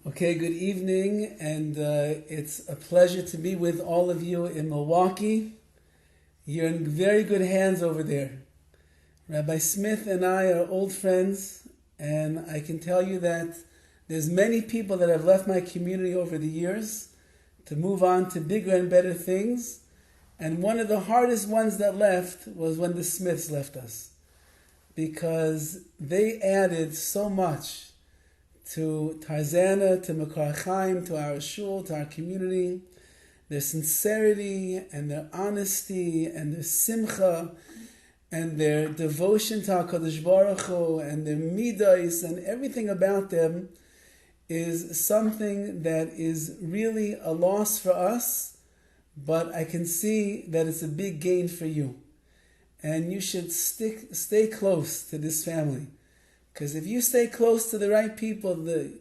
Okay, good evening, and it's a pleasure to be with all of you in Milwaukee. You're in very good hands over there. Rabbi Smith and I are old friends, and I can tell you that there's many people that have left my community over the years to move on to bigger and better things, and one of the hardest ones that left was when the Smiths left us, because they added so much to Tarzana, to Mekar Chaim, to our shul, to our community. Their sincerity and their honesty and their simcha and their devotion to HaKadosh Baruch Hu and their midos and everything about them is something that is really a loss for us, but I can see that it's a big gain for you. And you should stay close to this family. Because if you stay close to the right people, the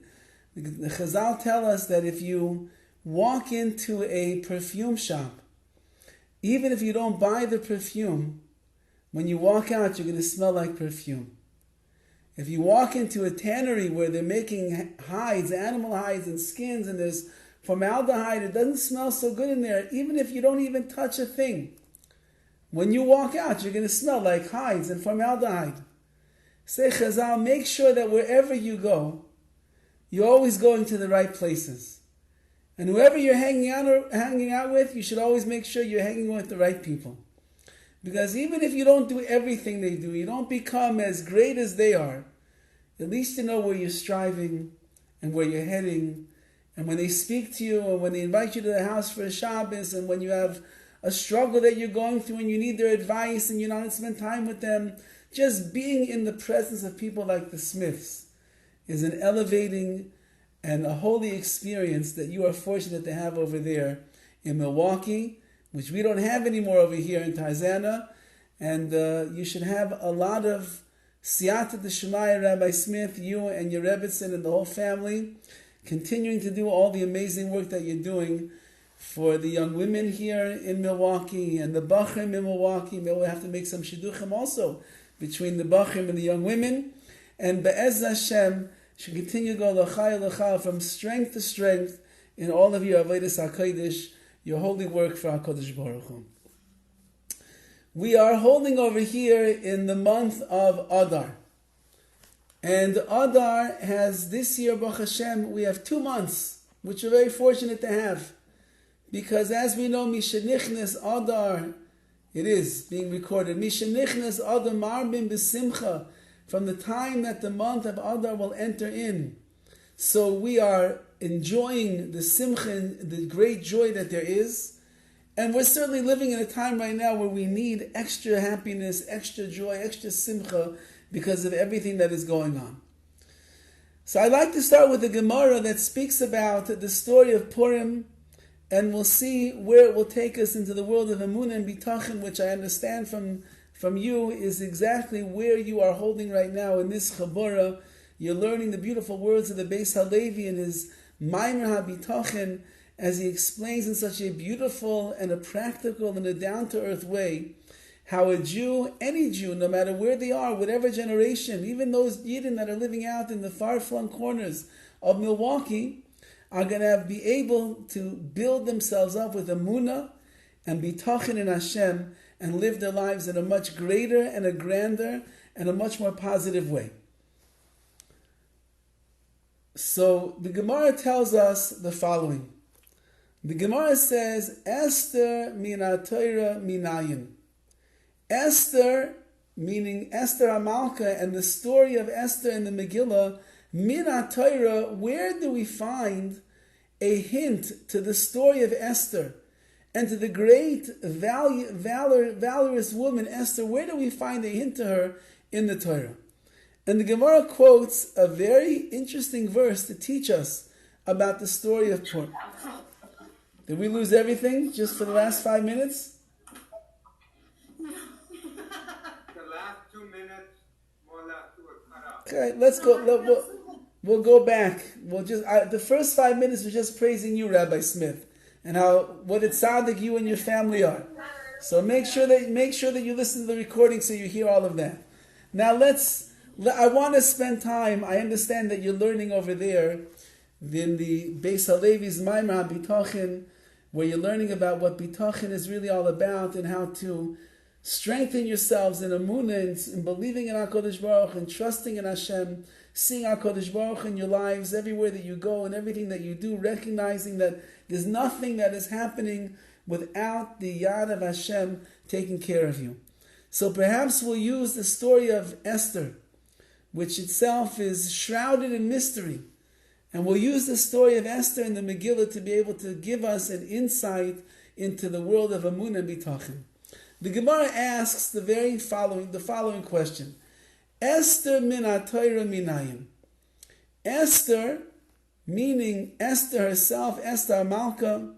Chazal tell us that if you walk into a perfume shop, even if you don't buy the perfume, when you walk out, you're going to smell like perfume. If you walk into a tannery where they're making hides, animal hides and skins, and there's formaldehyde, it doesn't smell so good in there, even if you don't even touch a thing. When you walk out, you're going to smell like hides and formaldehyde. Say Chazal, make sure that wherever you go, you're always going to the right places. And whoever you're hanging out with, you should always make sure you're hanging with the right people. Because even if you don't do everything they do, you don't become as great as they are, at least you know where you're striving and where you're heading. And when they speak to you, or when they invite you to the house for a Shabbos, and when you have a struggle that you're going through and you need their advice and you don't spend time with them, just being in the presence of people like the Smiths is an elevating and a holy experience that you are fortunate to have over there in Milwaukee, which we don't have anymore over here in Tarzana. And you should have a lot of siyata d'shemaya, Rabbi Smith, you and your Rebbitzin and the whole family, continuing to do all the amazing work that you're doing for the young women here in Milwaukee and the Bachrim in Milwaukee. Maybe we'll have to make some shidduchim also between the Bachrim and the young women. And Be'ez Hashem should continue to go l'chai from strength to strength in all of your avodas HaKodesh, your holy work for HaKadosh Baruch Hu. We are holding over here in the month of Adar. And Adar has this year, Baruch Hashem, we have 2 months, which we're very fortunate to have. Because as we know, Mishenichnes Adar, it is being recorded. Mishenichnes Adar marbim b'simcha, from the time that the month of Adar will enter in. So we are enjoying the simcha, the great joy that there is. And we're certainly living in a time right now where we need extra happiness, extra joy, extra simcha because of everything that is going on. So I'd like to start with the Gemara that speaks about the story of Purim, and we'll see where it will take us into the world of Emunah and Bitachon, which I understand from you is exactly where you are holding right now in this Chabura. You're learning the beautiful words of the Beis Halevi in his Maimer HaBitachon, as he explains in such a beautiful and a practical and a down-to-earth way how a Jew, any Jew, no matter where they are, whatever generation, even those Yidden that are living out in the far-flung corners of Milwaukee, are going to be able to build themselves up with emunah and bitachon in Hashem and live their lives in a much greater and a grander and a much more positive way. So the Gemara tells us the following. The Gemara says, Esther min ha-Torah minayin. Esther, meaning Esther HaMalka, and the story of Esther in the Megillah, min ha-Torah, where do we find a hint to the story of Esther and to the great valorous woman Esther? Where do we find a hint to her in the Torah? And the Gemara quotes a very interesting verse to teach us about the story of Purim. Did we lose everything just for the last 5 minutes? The last 2 minutes, more or less, were cut off. Okay, let's go. We'll go back. We'll just the first 5 minutes were just praising you, Rabbi Smith, and what a tzaddik you and your family are. So make sure that you listen to the recording so you hear all of that. Now I want to spend time. I understand that you're learning over there in the Beis Halevi's Maimar Bitachin, where you're learning about what Bitachin is really all about and how to strengthen yourselves in Amunah, in believing in HaKadosh Baruch and trusting in Hashem, seeing HaKadosh Baruch in your lives everywhere that you go and everything that you do, recognizing that there's nothing that is happening without the Yad of Hashem taking care of you. So perhaps we'll use the story of Esther, which itself is shrouded in mystery. And we'll use the story of Esther in the Megillah to be able to give us an insight into the world of Amunah and Bitachon. The Gemara asks the following question. Esther min ha-Torah minayim. Esther, meaning Esther herself, Esther Malka,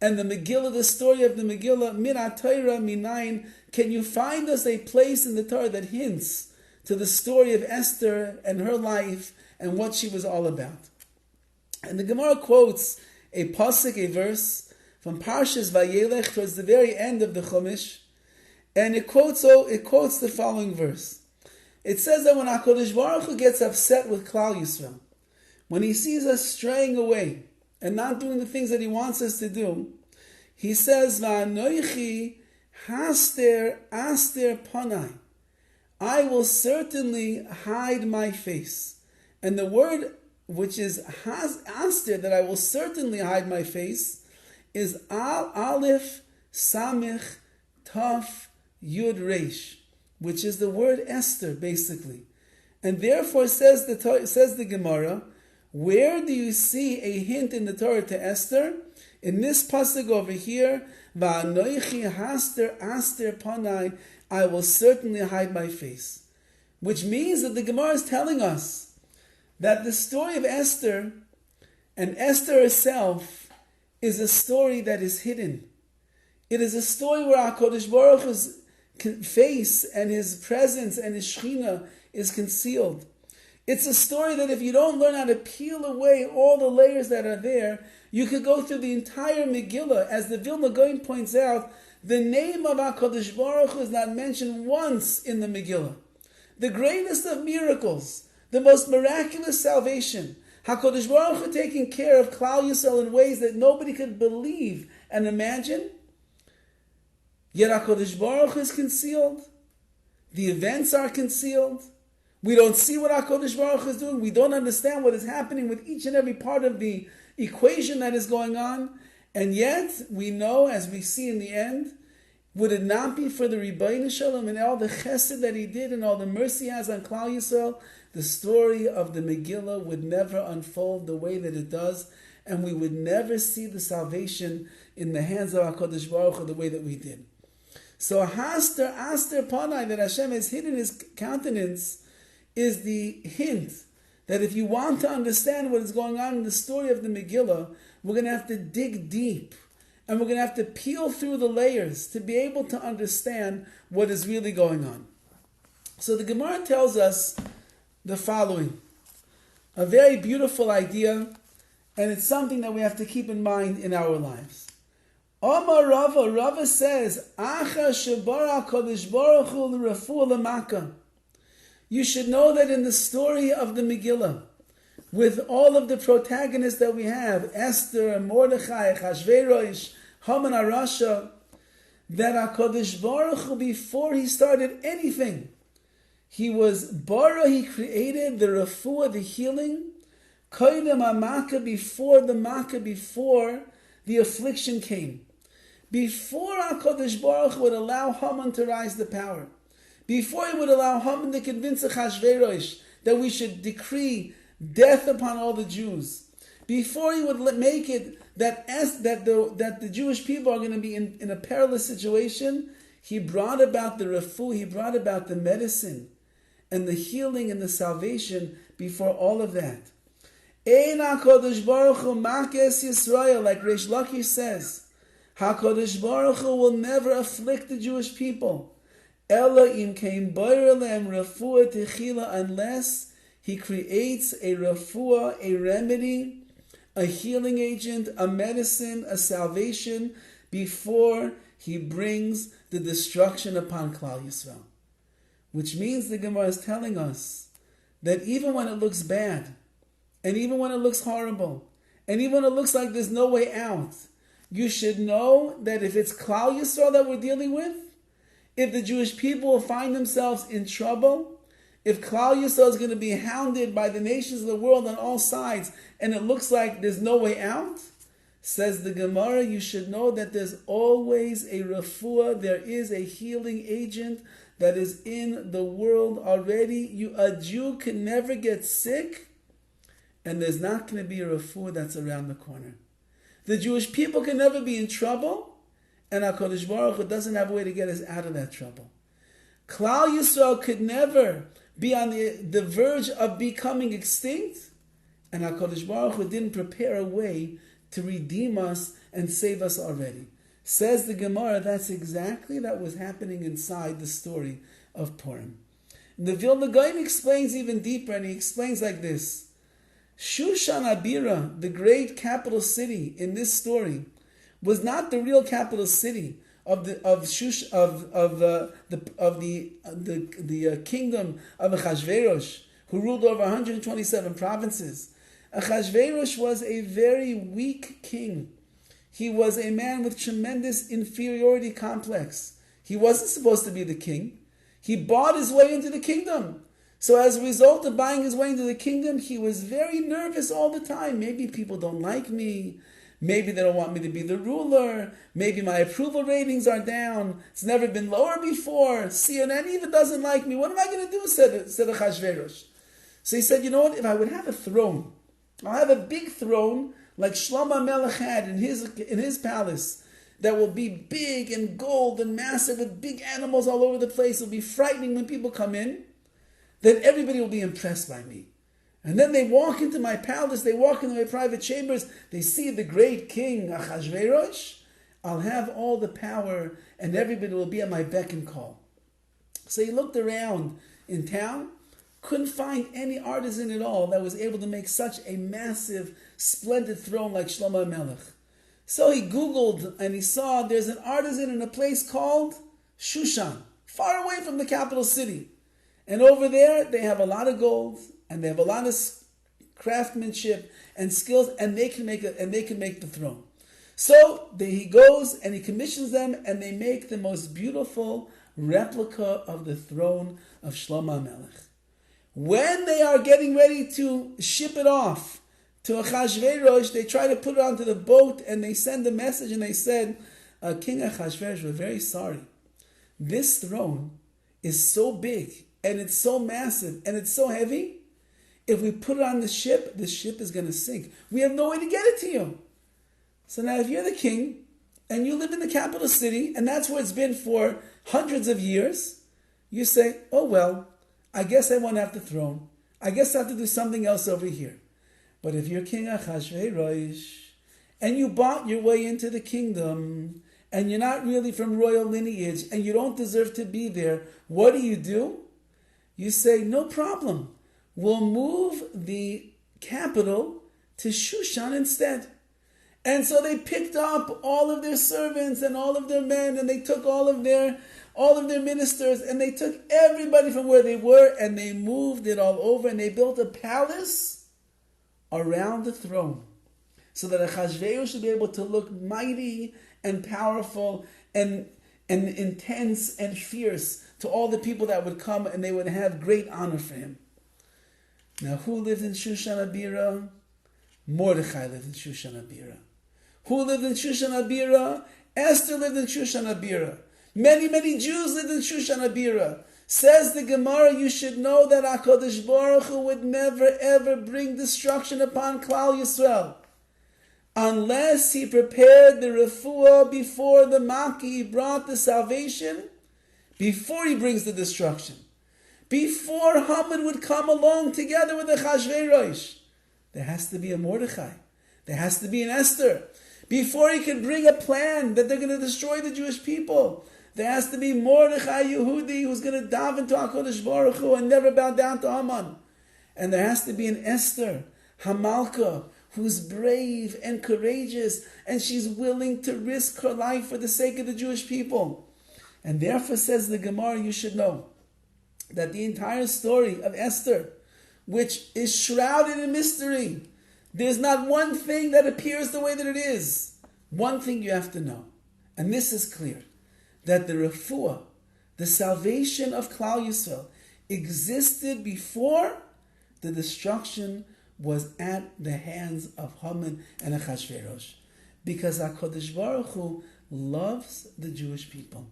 and the Megillah, the story of the Megillah, min ha-Torah minayim. Can you find us a place in the Torah that hints to the story of Esther and her life and what she was all about? And the Gemara quotes a pasuk, a verse from Parshas Vayelech towards the very end of the Chumash, and it quotes the following verse. It says that when HaKadosh Baruch Hu gets upset with Klal Yisrael, when he sees us straying away and not doing the things that he wants us to do, he says, "Va'anoichi haster aster panai." I will certainly hide my face. And the word which is aster, that I will certainly hide my face, is Aleph Samich Taf Yud Reish, which is the word Esther, basically. And therefore, says the Gemara, where do you see a hint in the Torah to Esther? In this pasuk over here, Va'anoichi haster aster panai, I will certainly hide my face. Which means that the Gemara is telling us that the story of Esther and Esther herself is a story that is hidden. It is a story where HaKadosh Baruch Hu's face and his presence and his Shekhinah is concealed. It's a story that if you don't learn how to peel away all the layers that are there, you could go through the entire Megillah. As the Vilna Gaon points out, the name of HaKadosh Baruch Hu is not mentioned once in the Megillah. The greatest of miracles, the most miraculous salvation, HaKadosh Baruch Hu taking care of Klal Yisrael in ways that nobody could believe and imagine. Yet HaKadosh Baruch Hu is concealed. The events are concealed. We don't see what HaKadosh Baruch Hu is doing. We don't understand what is happening with each and every part of the equation that is going on. And yet, we know, as we see in the end, would it not be for the Rebbeinu Shalom and all the chesed that he did and all the mercy he has on Klal Yisrael, the story of the Megillah would never unfold the way that it does, and we would never see the salvation in the hands of HaKadosh Baruch Hu the way that we did. So Haster Aster Panai, that Hashem has hidden his countenance, is the hint that if you want to understand what is going on in the story of the Megillah, we're going to have to dig deep. And we're going to have to peel through the layers to be able to understand what is really going on. So the Gemara tells us the following. A very beautiful idea, and it's something that we have to keep in mind in our lives. Omar Rava says, Acha shebara kodesh baruch hu l'refuah l'maka. You should know that in the story of the Megillah, with all of the protagonists that we have, Esther, Mordechai, Achashverosh, Haman HaRasha, that HaKadosh Baruch Hu, before he started anything, he was bara, he created the refuah, the healing, koydem HaMakkah, before the affliction came. Before HaKadosh Baruch Hu would allow Haman to rise to power, before he would allow Haman to convince Achashverosh that we should decree death upon all the Jews, before he would make it that the Jewish people are going to be in a perilous situation, he brought about the refuah, he brought about the medicine and the healing and the salvation before all of that. Ein HaKadosh Baruch Hu makes Yisrael, like Reish Lakish says, HaKadosh Baruch Hu will never afflict the Jewish people. Ela im kein boyer lehem refuah techila, unless he creates a refuah, a remedy, a healing agent, a medicine, a salvation, before he brings the destruction upon Klal Yisrael. Which means the Gemara is telling us that even when it looks bad, and even when it looks horrible, and even when it looks like there's no way out, you should know that if it's Klal Yisrael that we're dealing with, if the Jewish people will find themselves in trouble, if Klal Yisrael is going to be hounded by the nations of the world on all sides, and it looks like there's no way out, says the Gemara, you should know that there's always a refuah, there is a healing agent that is in the world already. A Jew can never get sick, and there's not going to be a refuah that's around the corner. The Jewish people can never be in trouble, and HaKadosh Baruch Hu doesn't have a way to get us out of that trouble. Klal Yisrael could never be on the verge of becoming extinct, and HaKadosh Baruch Hu didn't prepare a way to redeem us and save us already. Says the Gemara, that's exactly that was happening inside the story of Purim. The Vilna Gaon explains even deeper, and he explains like this. Shushan Abira, the great capital city in this story, was not the real capital city of the kingdom of Achashverosh, who ruled over 127 provinces. Achashverosh was a very weak king. He was a man with tremendous inferiority complex. He wasn't supposed to be the king. He bought his way into the kingdom. So as a result of buying his way into the kingdom, he was very nervous all the time. Maybe people don't like me. Maybe they don't want me to be the ruler. Maybe my approval ratings are down. It's never been lower before. CNN even doesn't like me. What am I going to do, said Achashverosh. So he said, you know what, if I would have a throne, I'll have a big throne like Shlomo Melech had in his palace that will be big and gold and massive with big animals all over the place. It'll be frightening when people come in. Then everybody will be impressed by me. And then they walk into my palace, they walk into my private chambers, they see the great king Achashverosh. I'll have all the power and everybody will be at my beck and call. So he looked around in town, couldn't find any artisan at all that was able to make such a massive, splendid throne like Shlomo Melech. So he Googled and he saw there's an artisan in a place called Shushan, far away from the capital city. And over there, they have a lot of gold, and they have a lot of craftsmanship and skills, and they can make the throne. So he goes and he commissions them, and they make the most beautiful replica of the throne of Shlomo Melech. When they are getting ready to ship it off to Achashverosh, they try to put it onto the boat, and they send a message, and they said, King Achashverosh, we're very sorry. This throne is so big, and it's so massive, and it's so heavy, if we put it on the ship is going to sink. We have no way to get it to you. So now if you're the king, and you live in the capital city, and that's where it's been for hundreds of years, you say, oh well, I guess I won't have the throne. I guess I have to do something else over here. But if you're King Achashverosh, and you bought your way into the kingdom, and you're not really from royal lineage, and you don't deserve to be there, what do? You say, no problem. We'll move the capital to Shushan instead. And so they picked up all of their servants and all of their men, and they took all of their ministers, and they took everybody from where they were, and they moved it all over, and they built a palace around the throne, so that Achashverosh should be able to look mighty and powerful and intense and fierce to all the people that would come, and they would have great honor for him. Now, who lived in Shushan Abira? Mordechai lived in Shushan Abira. Who lived in Shushan Abira? Esther lived in Shushan Abira. Many, many Jews lived in Shushan Abira. Says the Gemara, you should know that HaKadosh Baruch Hu would never ever bring destruction upon Klal Yisrael unless he prepared the refuah before the Maki. He brought the salvation before he brings the destruction. Before Haman would come along together with the Achashverosh, there has to be a Mordechai. There has to be an Esther. Before he can bring a plan that they're going to destroy the Jewish people, there has to be Mordechai Yehudi who's going to daven to HaKadosh Baruch Hu and never bow down to Haman. And there has to be an Esther, Hamalka, who's brave and courageous, and she's willing to risk her life for the sake of the Jewish people. And therefore, says the Gemara, you should know that the entire story of Esther which is shrouded in mystery. There's not one thing that appears the way that it is. One thing you have to know, and this is clear, that the refuah, the salvation of Klal Yisrael, existed before the destruction was at the hands of Haman and Achashverosh. Because HaKadosh Baruch Hu loves the Jewish people.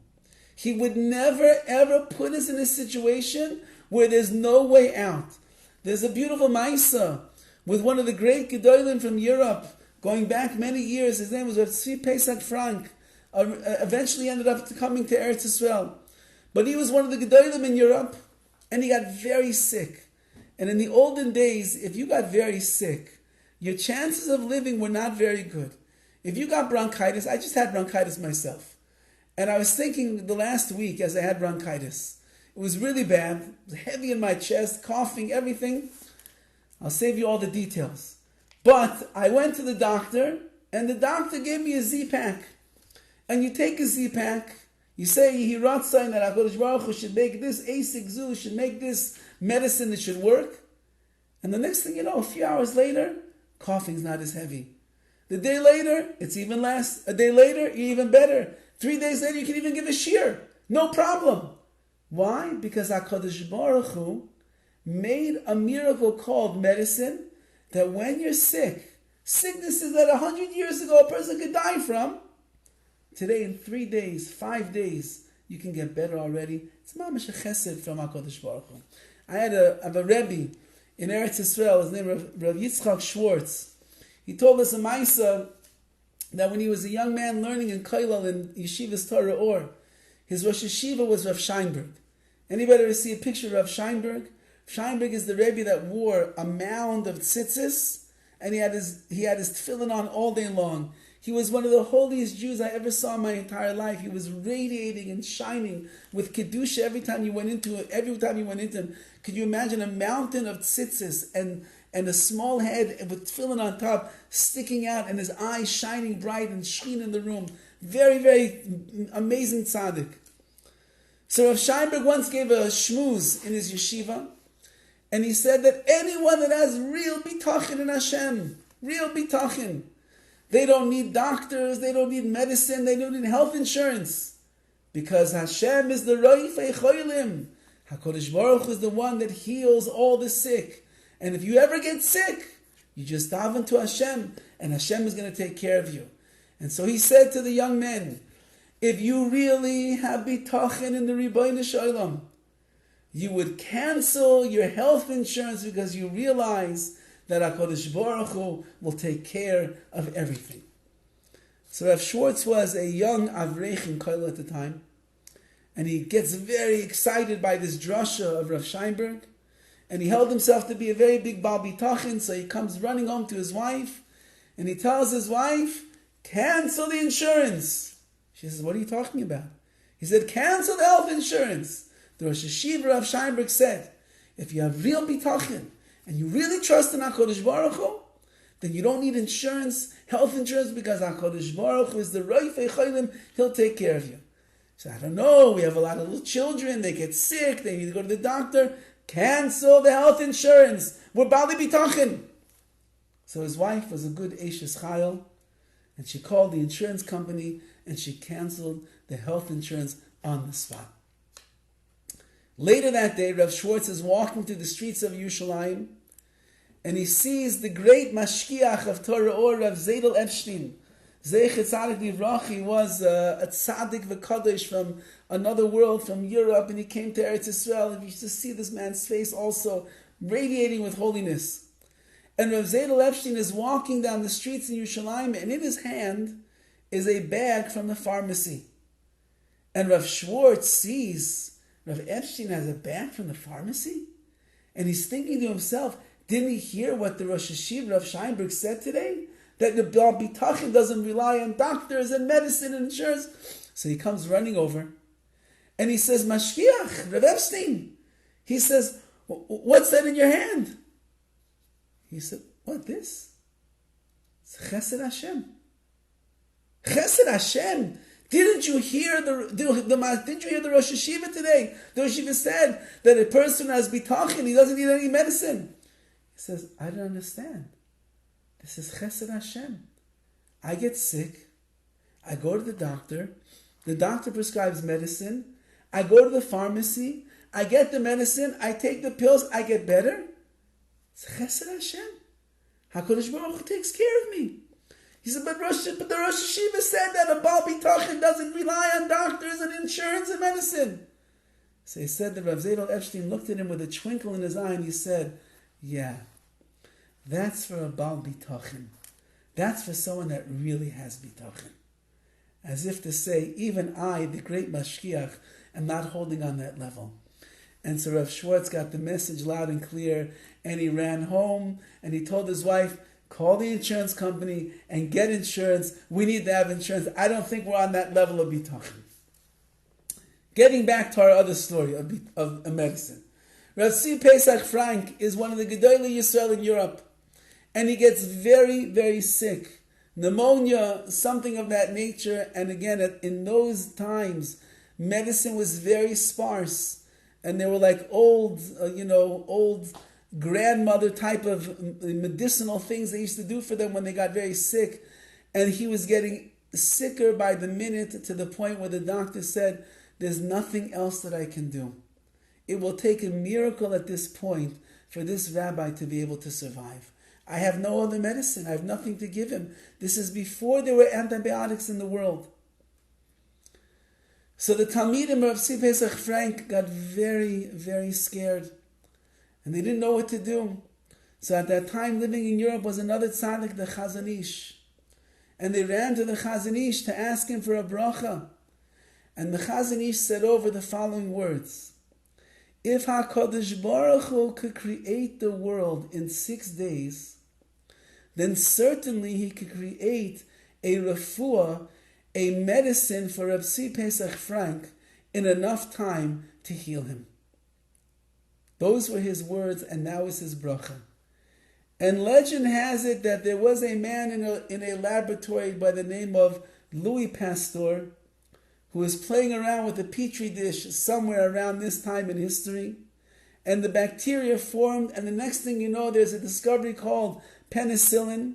He would never ever put us in a situation where there's no way out. There's a beautiful Maisa with one of the great Gedolim from Europe, going back many years. His name was Rav Tzvi Pesach Frank. Eventually ended up coming to Eretz Yisrael. But he was one of the Gedolim in Europe, and he got very sick. And in the olden days, if you got very sick, your chances of living were not very good. If you got bronchitis, I just had bronchitis myself. And I was thinking the last week as I had bronchitis, it was really bad, it was heavy in my chest, coughing, everything. I'll save you all the details. But I went to the doctor, and the doctor gave me a Z-Pack. And you take a Z-Pack, you say, Yehiratzon, that HaKadosh Baruch Hu should make this Asik Zu, should make this medicine that should work. And the next thing you know, a few hours later, coughing's not as heavy. The day later, it's even less. A day later, you're even better. 3 days later, you can even give a shear. No problem. Why? Because HaKadosh Baruch Hu made a miracle called medicine that when you're sick, sicknesses that 100 years ago a person could die from, today in 3 days, 5 days, you can get better already. It's mamash a chesed from HaKadosh Baruch Hu. I have a Rabbi in Eretz Yisrael, his name is Rav Yitzchak Schwartz. He told us a Maisa that when he was a young man learning in Koilel in Yeshiva's Torah Or, his Rosh Yeshiva was Rav Scheinberg. Anybody ever see a picture of Rav Scheinberg? Scheinberg is the Rebbe that wore a mound of tzitzis, and he had his tefillin on all day long. He was one of the holiest Jews I ever saw in my entire life. He was radiating and shining with kedusha every time you went into him. Could you imagine a mountain of tzitzis and a small head with tefillin on top sticking out, and his eyes shining bright and sheen in the room? Very, very amazing tzaddik. So Rav Scheinberg once gave a shmooze in his yeshiva, and he said that anyone that has real bitachon in Hashem, real bitachon, they don't need doctors, they don't need medicine, they don't need health insurance. Because Hashem is the Roifei Cholim. HaKadosh Baruch Hu is the one that heals all the sick. And if you ever get sick, you just daven to Hashem, and Hashem is going to take care of you. And so he said to the young men, if you really have bitachon in the Ribono Shel Olam, you would cancel your health insurance because you realize that HaKadosh Baruch Hu will take care of everything. So Rav Schwartz was a young Avrech in Koilel at the time, and he gets very excited by this drasha of Rav Scheinberg, and he held himself to be a very big Baal Bitachon, so he comes running home to his wife, and he tells his wife, cancel the insurance. She says, what are you talking about? He said, cancel the health insurance. The Rosh Hashiva Rav Scheinberg said, if you have real Bitachon, and you really trust in HaKadosh Baruch Hu, then you don't need insurance, health insurance, because HaKadosh Baruch Hu is the Roifei Cholim, He'll take care of you. So I don't know, we have a lot of little children, they get sick, they need to go to the doctor. Cancel the health insurance. We're Bali Bitachon. So his wife was a good Eishes Chayil, and she called the insurance company, and she canceled the health insurance on the spot. Later that day, Rav Schwartz is walking through the streets of Yerushalayim, and he sees the great mashkiach of Torah Or, Rav Zedel Epstein. Zeichet Tzadik Livrachi was a tzaddik v'kadosh from another world, from Europe, and he came to Eretz Yisrael, and you used to see this man's face also radiating with holiness. And Rav Zedel Epstein is walking down the streets in Yerushalayim, and in his hand is a bag from the pharmacy. And Rav Schwartz sees Rav Epstein has a bag from the pharmacy? And he's thinking to himself, didn't he hear what the Rosh Hashiva Rav Scheinberg said today? That the Baal Bitachon doesn't rely on doctors and medicine and insurance. So he comes running over, and he says, Mashkiach, Rav Epstein. He says, what's that in your hand? He said, what, this? It's Chesed Hashem. Chesed Hashem. Didn't you hear the Rosh Hashiva today? The Rosh Hashiva said that a person who has bitachon, he doesn't need any medicine. He says, I don't understand. This is Chesed Hashem. I get sick. I go to the doctor. The doctor prescribes medicine. I go to the pharmacy. I get the medicine. I take the pills. I get better. It's Chesed Hashem. HaKadosh Baruch Hu takes care of me. He said, but the Rosh Hashiva said that a Baal Bitachon doesn't rely on doctors and insurance and medicine. So he said that Rav Zedel Epstein looked at him with a twinkle in his eye and he said, yeah, that's for a Baal Bitachon. That's for someone that really has Bitachon. As if to say, even I, the great Mashkiach, am not holding on that level. And so Rav Schwartz got the message loud and clear, and he ran home, and he told his wife, call the insurance company and get insurance. We need to have insurance. I don't think we're on that level of bitachon. Getting back to our other story of medicine. Rav C. Pesach Frank is one of the Gedolei Yisrael in Europe, and he gets very, very sick. Pneumonia, something of that nature, and again, in those times, medicine was very sparse. And they were like old grandmother type of medicinal things they used to do for them when they got very sick. And he was getting sicker by the minute to the point where the doctor said, there's nothing else that I can do. It will take a miracle at this point for this rabbi to be able to survive. I have no other medicine. I have nothing to give him. This is before there were antibiotics in the world. So the Talmidim of Rav Pesach Frank got very, very scared. And they didn't know what to do. So at that time, living in Europe was another tzaddik, the Chazon Ish. And they ran to the Chazon Ish to ask him for a bracha. And the Chazon Ish said over the following words. If HaKadosh Baruch Hu could create the world in 6 days, then certainly he could create a refuah, a medicine for Rav C. Pesach Frank in enough time to heal him. Those were his words, and now is his bracha. And legend has it that there was a man in a laboratory by the name of Louis Pasteur who was playing around with a petri dish somewhere around this time in history, and the bacteria formed, and the next thing you know, there's a discovery called penicillin,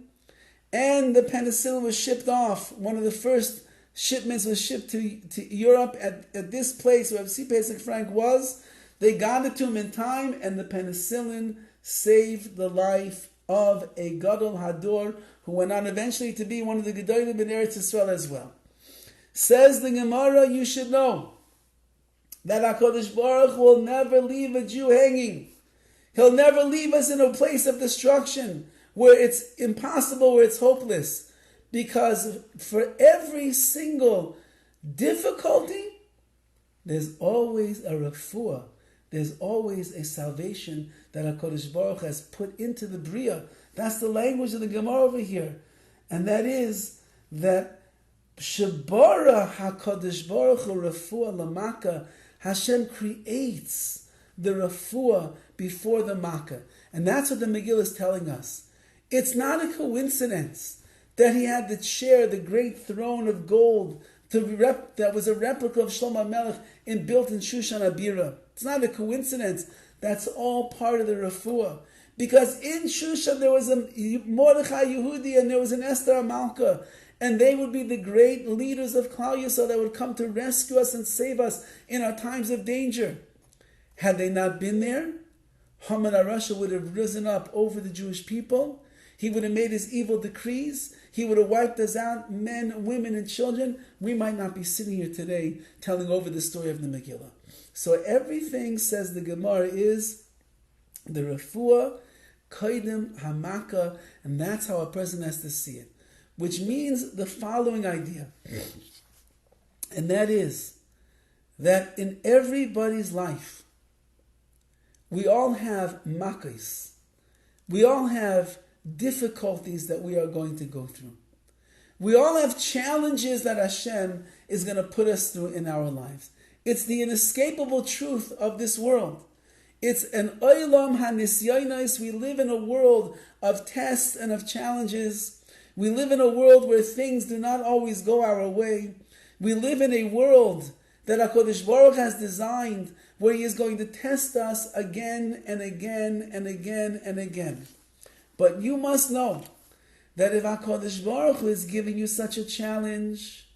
and the penicillin was shipped off. One of the first shipments was shipped to Europe at this place where C. Pesach Frank was. They got it to him in time, and the penicillin saved the life of a Gadol Hador who went on eventually to be one of the Gedolim in Eretz Yisrael as well. Says the Gemara, you should know that HaKadosh Baruch Hu will never leave a Jew hanging. He'll never leave us in a place of destruction where it's impossible, where it's hopeless. Because for every single difficulty, there's always a refuah. There's always a salvation that HaKadosh Baruch Hu has put into the Bria. That's the language of the Gemara over here. And that is that Shabara HaKadosh Baruch Hu refuah lamaka. Hashem creates the refuah before the makkah. And that's what the Megillah is telling us. It's not a coincidence that he had the chair, the great throne of gold, that was a replica of Shlomo Melech built in Shushan Abira. It's not a coincidence. That's all part of the refuah. Because in Shushan there was a Mordechai Yehudi and there was an Esther Amalka. And they would be the great leaders of Klal Yisrael that would come to rescue us and save us in our times of danger. Had they not been there, Haman HaRasha would have risen up over the Jewish people. He would have made his evil decrees. He would have wiped us out, men, women, and children. We might not be sitting here today telling over the story of the Megillah. So everything, says the Gemara, is the refuah, koidim, hamaka, and that's how a person has to see it. Which means the following idea. And that is that in everybody's life, we all have makos. We all have difficulties that we are going to go through. We all have challenges that Hashem is going to put us through in our lives. It's the inescapable truth of this world. It's an olam hanisyonos. We live in a world of tests and of challenges. We live in a world where things do not always go our way. We live in a world that HaKadosh Baruch has designed where He is going to test us again and again and again and again. But you must know that if HaKadosh Baruch Hu is giving you such a challenge,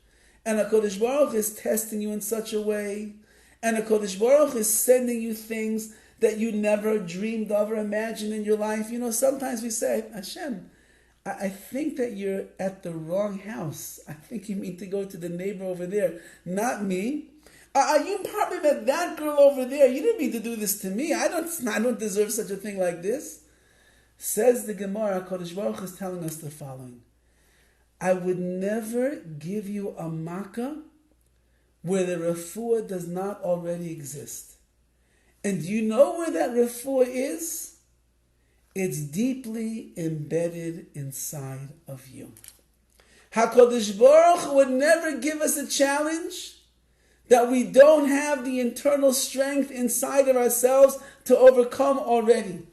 and HaKadosh Baruch Hu is testing you in such a way, and HaKadosh Baruch Hu is sending you things that you never dreamed of or imagined in your life. Sometimes we say, Hashem, I think that you're at the wrong house. I think you mean to go to the neighbor over there, not me. You probably met that girl over there. You didn't mean to do this to me. I don't deserve such a thing like this. Says the Gemara, HaKadosh Baruch Hu is telling us the following. I would never give you a makkah where the refuah does not already exist. And do you know where that refuah is? It's deeply embedded inside of you. HaKadosh Baruch Hu would never give us a challenge that we don't have the internal strength inside of ourselves to overcome already.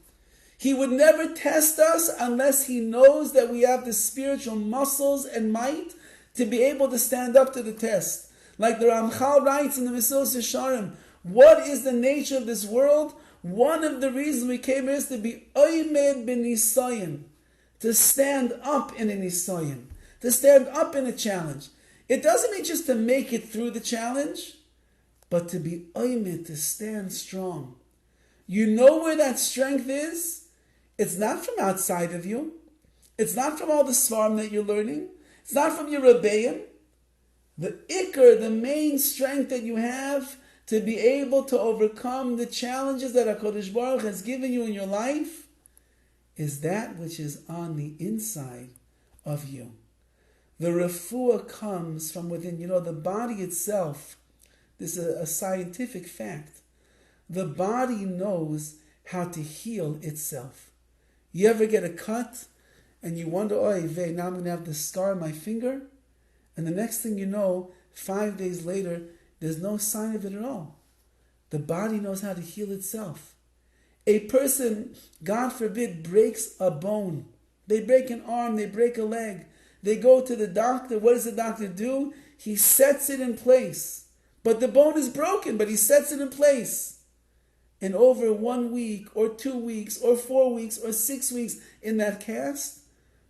He would never test us unless He knows that we have the spiritual muscles and might to be able to stand up to the test. Like the Ramchal writes in the Mesilas Yesharim, what is the nature of this world? One of the reasons we came here is to be oimed b'nisayin, to stand up in a nisayin, to stand up in a challenge. It doesn't mean just to make it through the challenge, but to be oimed, to stand strong. You know where that strength is? It's not from outside of you. It's not from all the svarim that you're learning. It's not from your Rabbeim. The ikr, the main strength that you have to be able to overcome the challenges that HaKadosh Baruch has given you in your life, is that which is on the inside of you. The refuah comes from within. The body itself, this is a scientific fact. The body knows how to heal itself. You ever get a cut and you wonder, oy vey, now I'm going to have this scar on my finger? And the next thing you know, 5 days later, there's no sign of it at all. The body knows how to heal itself. A person, God forbid, breaks a bone. They break an arm, they break a leg. They go to the doctor. What does the doctor do? He sets it in place. But the bone is broken, but he sets it in place. And over 1 week, or 2 weeks, or 4 weeks, or 6 weeks in that cast,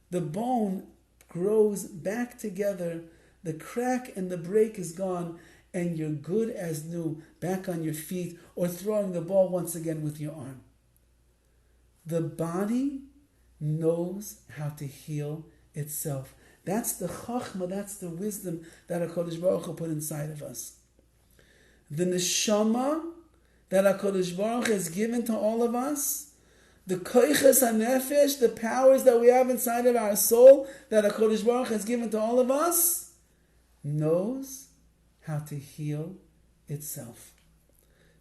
the bone grows back together. The crack and the break is gone, and you're good as new, back on your feet, or throwing the ball once again with your arm. The body knows how to heal itself. That's the chachma, that's the wisdom that HaKadosh Baruch Hu put inside of us. The neshama that HaKadosh Baruch Hu has given to all of us, the koiches hanefesh, the powers that we have inside of our soul that HaKadosh Baruch Hu has given to all of us, knows how to heal itself.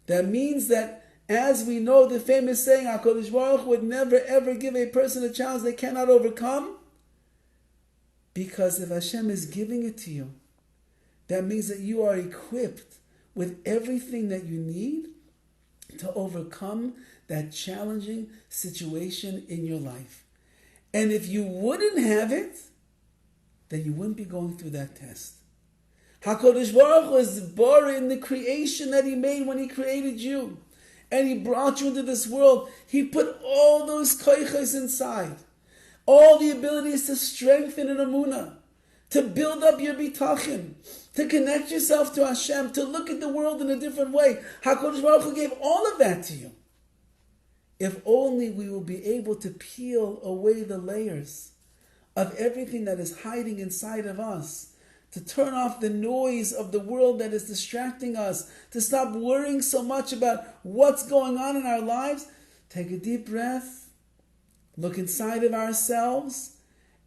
That means that, as we know the famous saying, HaKadosh Baruch Hu would never ever give a person a challenge they cannot overcome, because if Hashem is giving it to you, that means that you are equipped with everything that you need to overcome that challenging situation in your life. And if you wouldn't have it, then you wouldn't be going through that test. HaKadosh Baruch Hu is born in the creation that He made when He created you. And He brought you into this world. He put all those koiches inside. All the abilities to strengthen an emunah, to build up your bitachon, to connect yourself to Hashem, to look at the world in a different way. HaKadosh Baruch Hu gave all of that to you. If only we will be able to peel away the layers of everything that is hiding inside of us, to turn off the noise of the world that is distracting us, to stop worrying so much about what's going on in our lives. Take a deep breath, look inside of ourselves,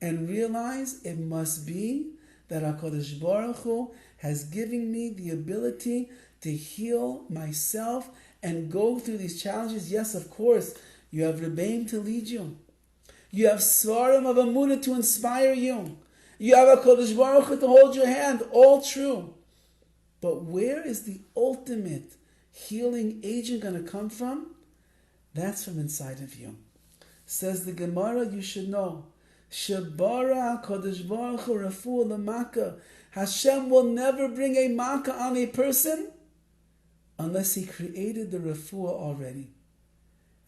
and realize it must be that HaKadosh Baruch Hu has given me the ability to heal myself and go through these challenges. Yes, of course, you have Rabbeim to lead you. You have Svarim of Amunah to inspire you. You have HaKadosh Baruch Hu to hold your hand. All true. But where is the ultimate healing agent going to come from? That's from inside of you. Says the Gemara, you should know. Shabara HaKadosh Baruch Hu Rafu L'Maka. Hashem will never bring a Makkah on a person unless he created the refuah already.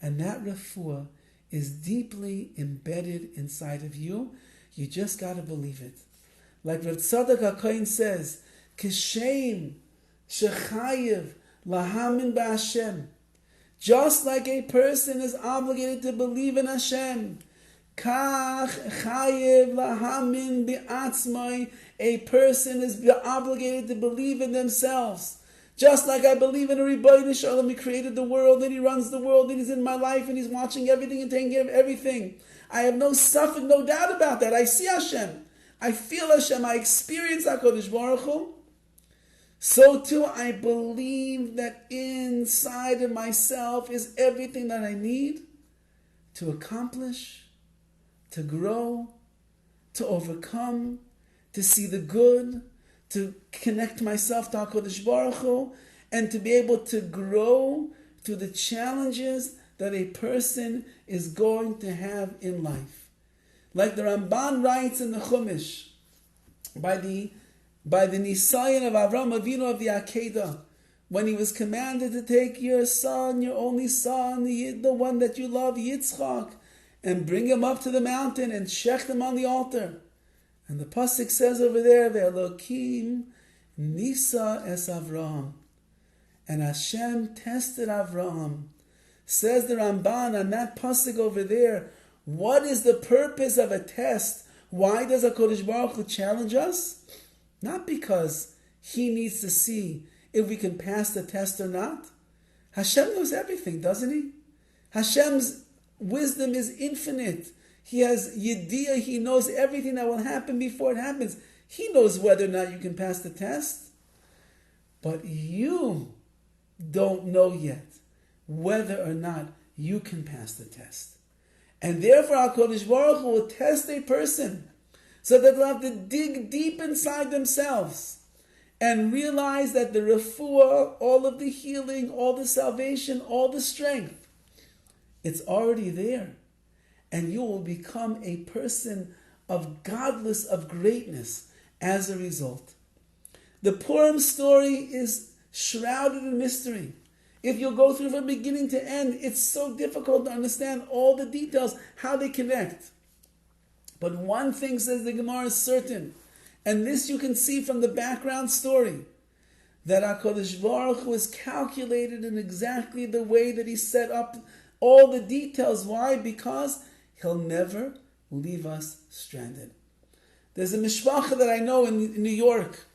And that refuah is deeply embedded inside of you. You just got to believe it. Like Rav Tzadok HaKohen says, Kishem shechayev lahamin ba'Hashem. Just like a person is obligated to believe in Hashem, kach chayev lahamin bi'atzmai. A person is obligated to believe in themselves. Just like I believe in a Rabbi Shalom, he created the world, and he runs the world, and he's in my life, and he's watching everything and taking care of everything. I have no suffix, no doubt about that. I see Hashem. I feel Hashem. I experience HaKadosh Baruch Hu. So too, I believe that inside of myself is everything that I need to accomplish, to grow, to overcome, to see the good, to connect myself to HaKadosh Baruch Hu, and to be able to grow through the challenges that a person is going to have in life. Like the Ramban writes in the Chumash, by the Nisayan of Avram Avinu of the Akedah, when he was commanded to take your son, your only son, the one that you love, Yitzchak, and bring him up to the mountain and shech him on the altar. And the pasuk says over there, Ve'elokim nisa es Avraham. And Hashem tested Avraham. Says the Ramban on that pasuk over there, what is the purpose of a test? Why does HaKadosh Baruch Hu challenge us? Not because he needs to see if we can pass the test or not. Hashem knows everything, doesn't he? Hashem's wisdom is infinite. He has yediyah, he knows everything that will happen before it happens. He knows whether or not you can pass the test. But you don't know yet whether or not you can pass the test. And therefore HaKadosh Baruch Hu will test a person so that they'll have to dig deep inside themselves and realize that the refuah, all of the healing, all the salvation, all the strength, it's already there. And you will become a person of godless, of greatness as a result. The Purim story is shrouded in mystery. If you'll go through from beginning to end, it's so difficult to understand all the details, how they connect. But one thing, says the Gemara, is certain, and this you can see from the background story, that HaKadosh Baruch Hu is calculated in exactly the way that he set up all the details. Why? Because he'll never leave us stranded. There's a mishpacha that I know in New York,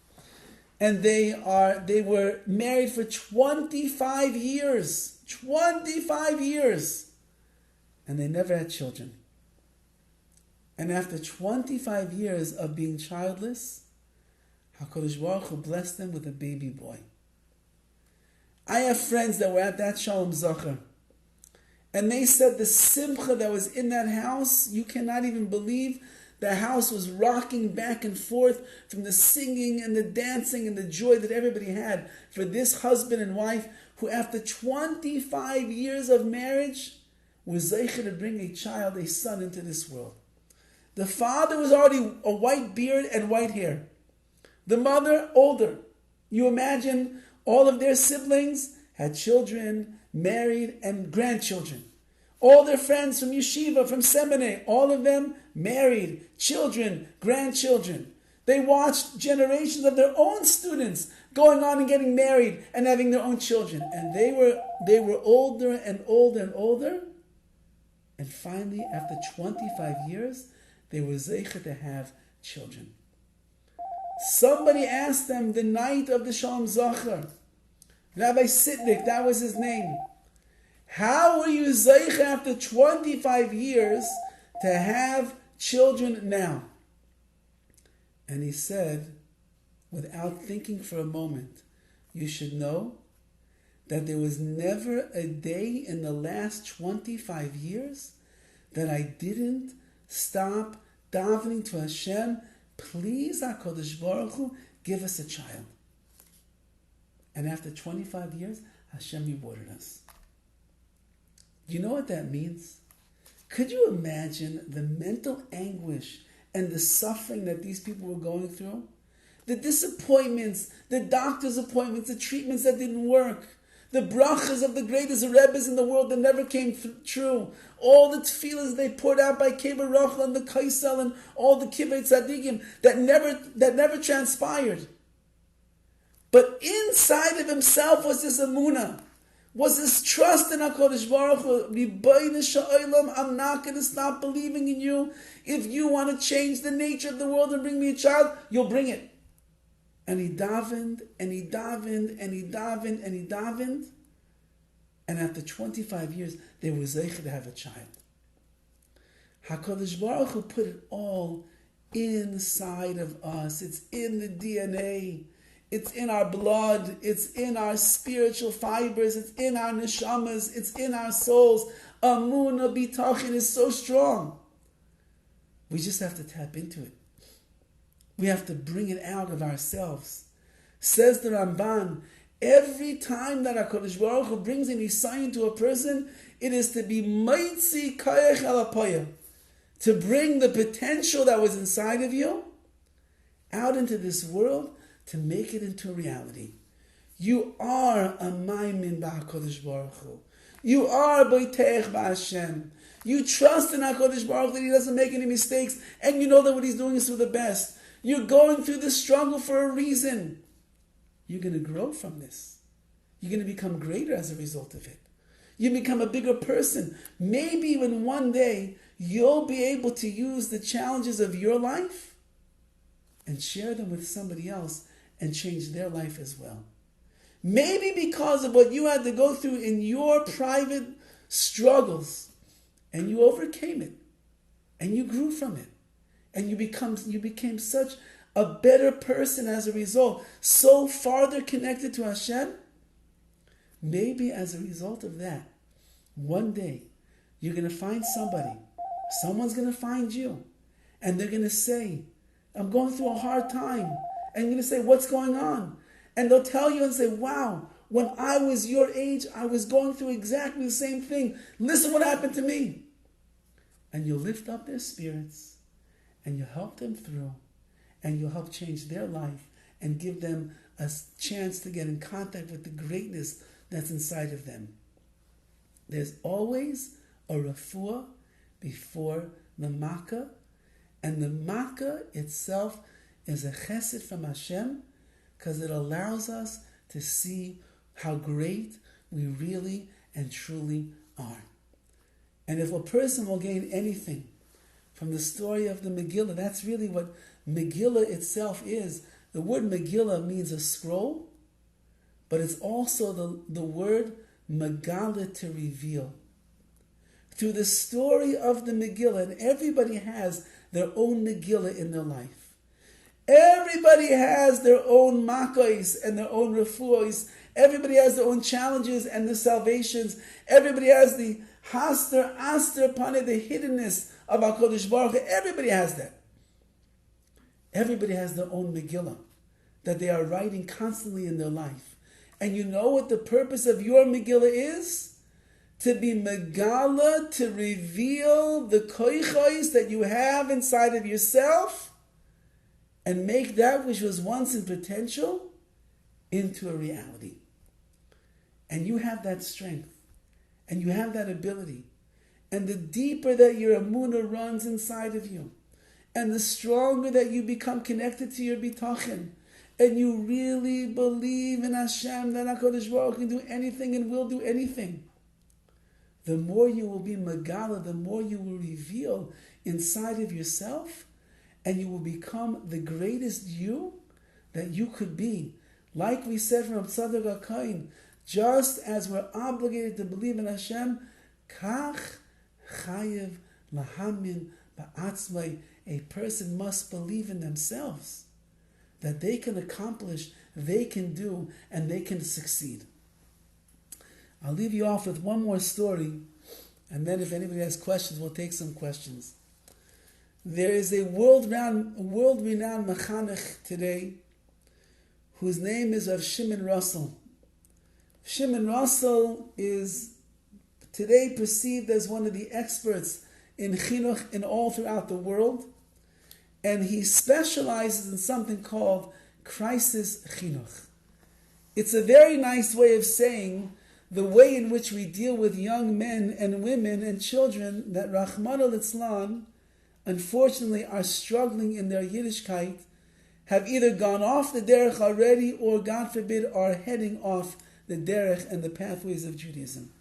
and they were married for 25 years. 25 years. And they never had children. And after 25 years of being childless, HaKadosh Baruch Hu blessed them with a baby boy. I have friends that were at that Shalom Zachar, and they said the simcha that was in that house, you cannot even believe. The house was rocking back and forth from the singing and the dancing and the joy that everybody had for this husband and wife who, after 25 years of marriage, was zeicher to bring a child, a son, into this world. The father was already a white beard and white hair. The mother, older. You imagine all of their siblings had children, married, and grandchildren. All their friends from yeshiva, from seminary, all of them married, children, grandchildren. They watched generations of their own students going on and getting married and having their own children. And they were older and older and older. And finally, after 25 years, they were zeicher to have children. Somebody asked them the night of the Shalom Zachar, Rabbi Sitnik, that was his name, how were you zeicher after 25 years to have children now? And he said, without thinking for a moment, you should know that there was never a day in the last 25 years that I didn't stop davening to Hashem, please, HaKadosh Baruch Hu, give us a child. And after 25 years, Hashem rewarded us. Do you know what that means? Could you imagine the mental anguish and the suffering that these people were going through? The disappointments, the doctor's appointments, the treatments that didn't work, The brachas of the greatest Rebbes in the world that never came true. All the tefillahs they poured out by Kever Rachel and the Kaisel and all the Kivei Tzadikim that never transpired. But inside of himself was this emunah, was this trust in HaKadosh Baruch Hu. Ribono shel olam, I'm not going to stop believing in you. If you want to change the nature of the world and bring me a child, you'll bring it. And he davened, and he davened, and he davened, and he davened. And after 25 years, they were zeicher to have a child. HaKadosh Baruch Hu put it all inside of us. It's in the DNA. It's in our blood. It's in our spiritual fibers. It's in our neshamas. It's in our souls. Amunah bitachin is so strong. We just have to tap into it. We have to bring it out of ourselves. Says the Ramban, every time that HaKadosh Baruch Hu brings an Isayin to a person, it is to be Maitzi Kayach Alapoya, to bring the potential that was inside of you out into this world, to make it into reality. You are a Maimin BaHaKadosh Baruch Hu. You are Boiteich BaHashem. You trust in HaKadosh Baruch Hu that He doesn't make any mistakes, and you know that what He's doing is for the best. You're going through this struggle for a reason. You're going to grow from this. You're going to become greater as a result of it. You become a bigger person. Maybe even one day you'll be able to use the challenges of your life and share them with somebody else and change their life as well. Maybe because of what you had to go through in your private struggles, and you overcame it, and you grew from it. And you became such a better person as a result, so farther connected to Hashem. Maybe as a result of that, one day you're going to find somebody, someone's going to find you, and they're going to say, I'm going through a hard time. And you're going to say, what's going on? And they'll tell you and say, wow, when I was your age, I was going through exactly the same thing. Listen what happened to me. And you'll lift up their spirits. And you help them through, and you'll help change their life and give them a chance to get in contact with the greatness that's inside of them. There's always a refuah before the makkah, and the makkah itself is a chesed from Hashem because it allows us to see how great we really and truly are. And if a person will gain anything from the story of the Megillah, that's really what Megillah itself is. The word Megillah means a scroll, but it's also the word Megala, to reveal. Through the story of the Megillah, and everybody has their own Megillah in their life. Everybody has their own makos and their own refuos. Everybody has their own challenges and the salvations. Everybody has the haster, aster, pane, the hiddenness of HaKadosh Baruch Hu. Everybody has that. Everybody has their own Megillah that they are writing constantly in their life. And you know what the purpose of your Megillah is? To be Megala, to reveal the koichos that you have inside of yourself and make that which was once in potential into a reality. And you have that strength. And you have that ability. And the deeper that your emunah runs inside of you, and the stronger that you become connected to your bitachon, and you really believe in Hashem that HaKadosh Baruch Hu can do anything and will do anything, the more you will be Megala, the more you will reveal inside of yourself, and you will become the greatest you that you could be. Like we said from Tzadok HaKain, just as we're obligated to believe in Hashem, kach chayev lahamin ba'atzmai, a person must believe in themselves, that they can accomplish, they can do, and they can succeed. I'll leave you off with one more story, and then if anybody has questions, we'll take some questions. There is a world-renowned mechanech today whose name is Rav Shimon Russell. Shimon Russell is today perceived as one of the experts in chinuch in all throughout the world, and he specializes in something called crisis chinuch. It's a very nice way of saying the way in which we deal with young men and women and children that Rahman al-Islam, unfortunately, are struggling in their Yiddishkeit, have either gone off the derech already or, God forbid, are heading off the derech and the pathways of Judaism.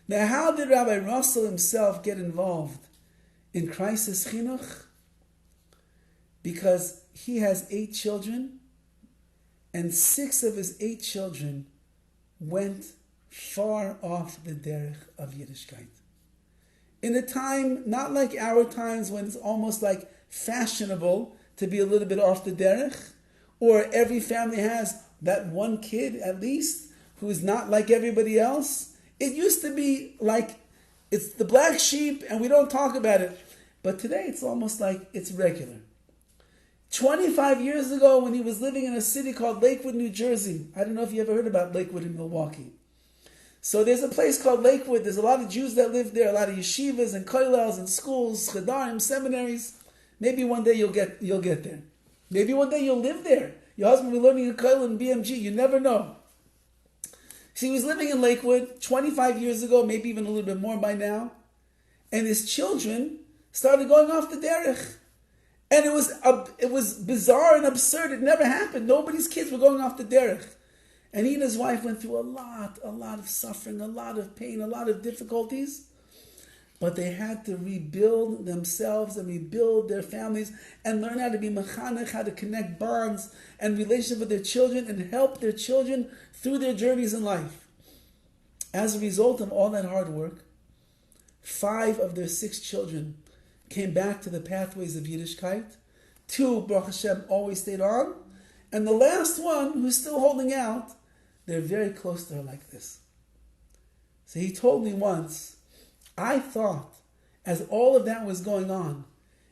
Now, how did Rabbi Russell himself get involved in crisis chinuch? Because he has 8 children, and 6 of his 8 children went far off the derech of Yiddishkeit. In a time, not like our times when it's almost like fashionable to be a little bit off the derech, or every family has that one kid at least who is not like everybody else. It used to be like it's the black sheep and we don't talk about it. But today it's almost like it's regular. 25 years ago when he was living in a city called Lakewood, New Jersey. I don't know if you ever heard about Lakewood in Milwaukee. So there's a place called Lakewood. There's a lot of Jews that live there, a lot of yeshivas and kollels and schools, chedarim, seminaries. Maybe one day you'll get there. Maybe one day you'll live there. Your husband will be learning a kollel in BMG. You never know. So he was living in Lakewood 25 years ago, maybe even a little bit more by now. And his children started going off the derech. And it was bizarre and absurd. It never happened. Nobody's kids were going off the derech. And he and his wife went through a lot of suffering, a lot of pain, a lot of difficulties. But they had to rebuild themselves and rebuild their families and learn how to be mechanech, how to connect bonds and relationship with their children and help their children through their journeys in life. As a result of all that hard work, 5 of their 6 children came back to the pathways of Yiddishkeit. 2, Baruch Hashem, always stayed on. And the last one, who's still holding out, they're very close to her like this. So he told me once, I thought, as all of that was going on,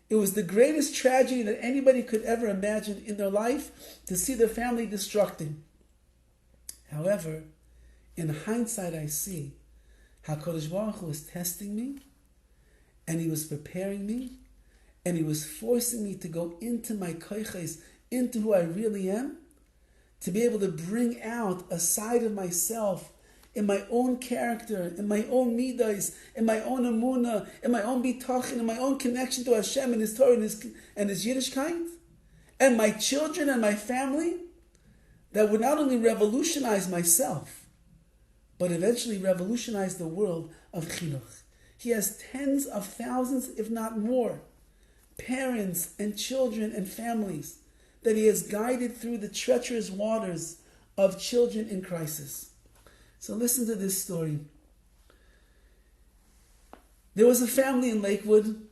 it was the greatest tragedy that anybody could ever imagine in their life to see their family destructing. However, in hindsight, I see how Kodesh Baruch Hu was testing me, and he was preparing me, and he was forcing me to go into my koiches, into who I really am, to be able to bring out a side of myself in my own character, in my own midas, in my own emunah, in my own bitachon, in my own connection to Hashem and His Torah and His Yiddishkeit, and my children and my family, that would not only revolutionize myself, but eventually revolutionize the world of chinuch. He has tens of thousands, if not more, parents and children and families that he has guided through the treacherous waters of children in crisis. So listen to this story. There was a family in Lakewood,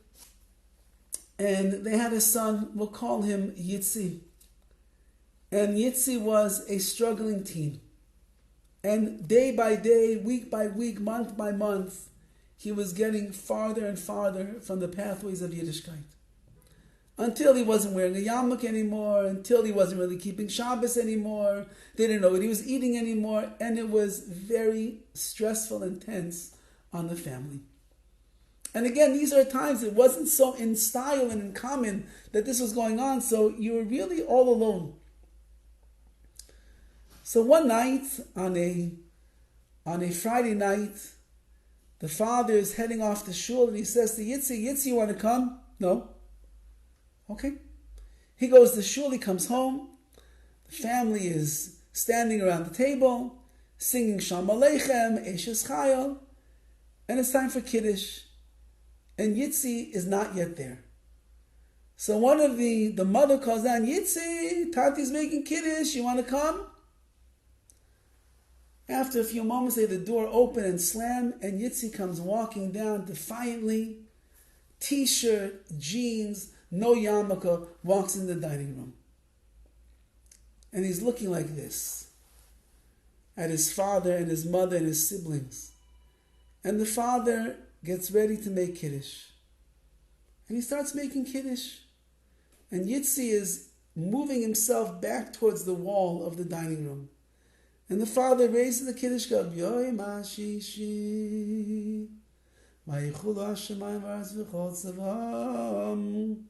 and they had a son. We'll call him Yitzi. And Yitzi was a struggling teen. And day by day, week by week, month by month, he was getting farther and farther from the pathways of Yiddishkeit. Until he wasn't wearing a yarmulke anymore, until he wasn't really keeping Shabbos anymore. They didn't know what he was eating anymore, and it was very stressful and tense on the family. And again, these are times it wasn't so in style and in common that this was going on, so you were really all alone. So one night, on a Friday night, the father is heading off to shul, and he says to Yitzi, you want to come? No. Okay. He goes to shul, he comes home. The family is standing around the table, singing Shalom Aleichem, Eshes Chayil, and it's time for Kiddush. And Yitzi is not yet there. So one of the mother calls down, Yitzi, Tati's making Kiddush, you want to come? After a few moments, the door open and slam, and Yitzi comes walking down defiantly, t-shirt, jeans, no yarmulke, walks in the dining room. And he's looking like this at his father and his mother and his siblings. And the father gets ready to make Kiddush. And he starts making Kiddush. And Yitzi is moving himself back towards the wall of the dining room. And the father raises the Kiddush cup. Yoy ma shishi, vayichulu hashemayim v'aretz v'chol tzavam.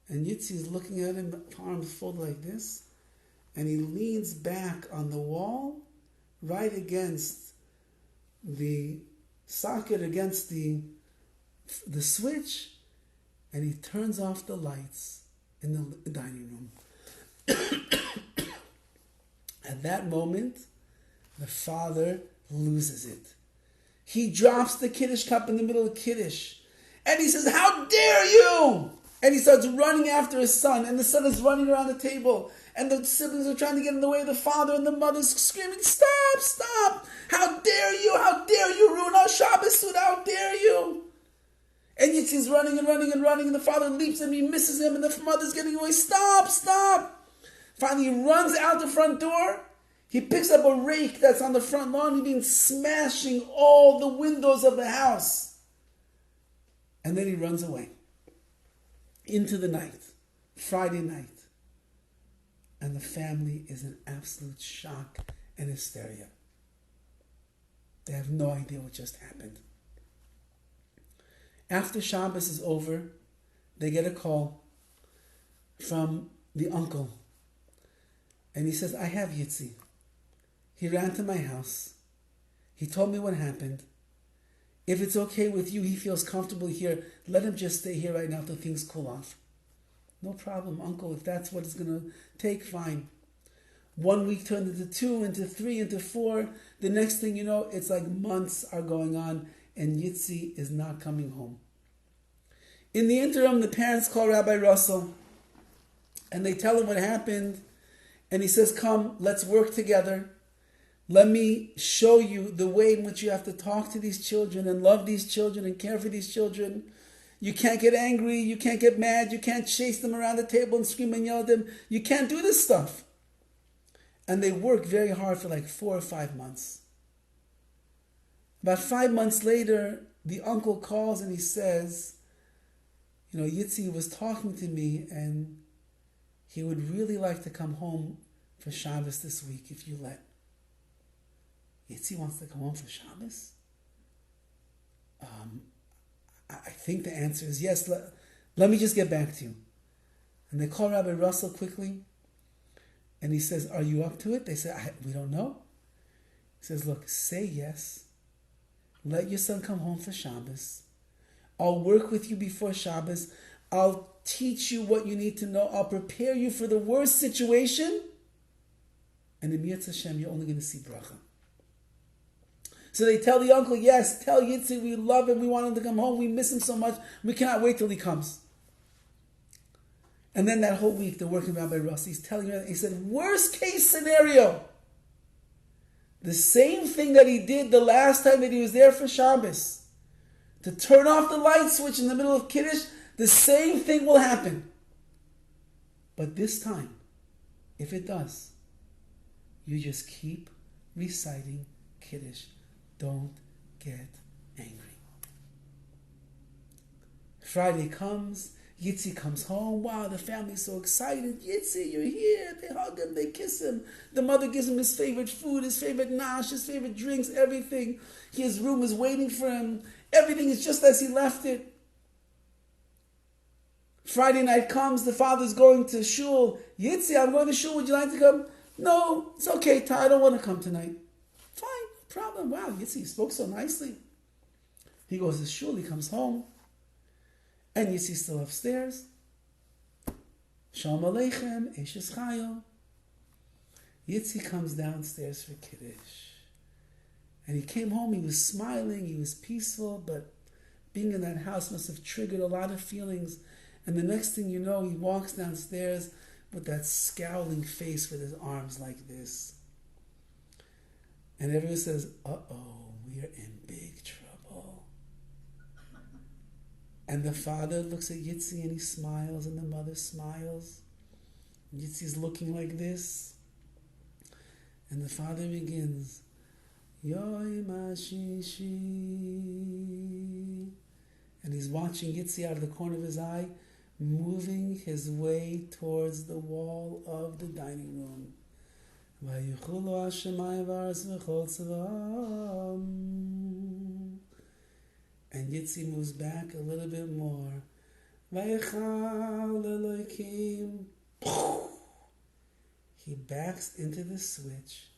And Yitzi is looking at him, arms folded like this, and he leans back on the wall right against the socket, against the switch, and he turns off the lights in the dining room. At that moment, the father loses it. He drops the Kiddush cup in the middle of Kiddush. And he says, "How dare you!" And he starts running after his son. And the son is running around the table. And the siblings are trying to get in the way of the father. And the mother's screaming, "Stop, stop! How dare you! How dare you ruin our Shabbos suit! How dare you!" And Yitzi's running and running and running. And the father leaps him. He misses him. And the mother's getting away. "Stop, stop!" Finally, he runs out the front door. He picks up a rake that's on the front lawn. He begins smashing all the windows of the house. And then he runs away into the night, Friday night. And the family is in absolute shock and hysteria. They have no idea what just happened. After Shabbos is over, they get a call from the uncle. And he says, "I have Yitzi. He ran to my house. He told me what happened. If it's okay with you, he feels comfortable here. Let him just stay here right now till things cool off." "No problem, uncle. If that's what it's going to take, fine." 1 week turned into 2, into 3, into 4. The next thing you know, it's like months are going on and Yitzi is not coming home. In the interim, the parents call Rabbi Russell and they tell him what happened. And he says, "Come, let's work together. Let me show you the way in which you have to talk to these children and love these children and care for these children. You can't get angry. You can't get mad. You can't chase them around the table and scream and yell at them. You can't do this stuff." And they work very hard for like 4 or 5 months. About 5 months later, the uncle calls and he says, "Yitzi was talking to me and he would really like to come home for Shabbos this week if you let." Yitzi wants to come home for Shabbos? I think the answer is yes. Let me just get back to you. And they call Rabbi Russell quickly. And he says, "Are you up to it?" They say, "We don't know." He says, "Look, say yes. Let your son come home for Shabbos. I'll work with you before Shabbos. I'll teach you what you need to know. I'll prepare you for the worst situation. And in Yitz Hashem, you're only going to see bracha." So they tell the uncle, "Yes, tell Yitzi we love him. We want him to come home. We miss him so much. We cannot wait till he comes." And then that whole week, they're working with Rabbi Ross. He's telling her, he said, worst case scenario, the same thing that he did the last time that he was there for Shabbos, to turn off the light switch in the middle of Kiddush, the same thing will happen. But this time, if it does, you just keep reciting Kiddush. Don't get angry. Friday comes, Yitzi comes home. Wow, the family's so excited. "Yitzi, you're here." They hug him, they kiss him. The mother gives him his favorite food, his favorite nash, his favorite drinks, everything. His room is waiting for him. Everything is just as he left it. Friday night comes, the father's going to shul. "Yitzi, I'm going to shul. Would you like to come?" "No, it's okay, Ty. I don't want to come tonight." "Fine, no problem." Wow, Yitzi spoke so nicely. He goes to shul, he comes home. And Yitzi's still upstairs. Shalom Aleichem, Eshes Chayil. Yitzi comes downstairs for Kiddush. And he came home, he was smiling, he was peaceful, but being in that house must have triggered a lot of feelings. And the next thing you know, he walks downstairs with that scowling face with his arms like this. And everyone says, "Uh-oh, we're in big trouble." And the father looks at Yitzi and he smiles, and the mother smiles. Yitzi's looking like this. And the father begins, "Yoi Mashishi." And he's watching Yitzi out of the corner of his eye, moving his way towards the wall of the dining room. Vayichulu Hashemayim v'aretz v'chol tzvaam. And Yitzi moves back a little bit more. Vayichal Elokim. He backs into the switch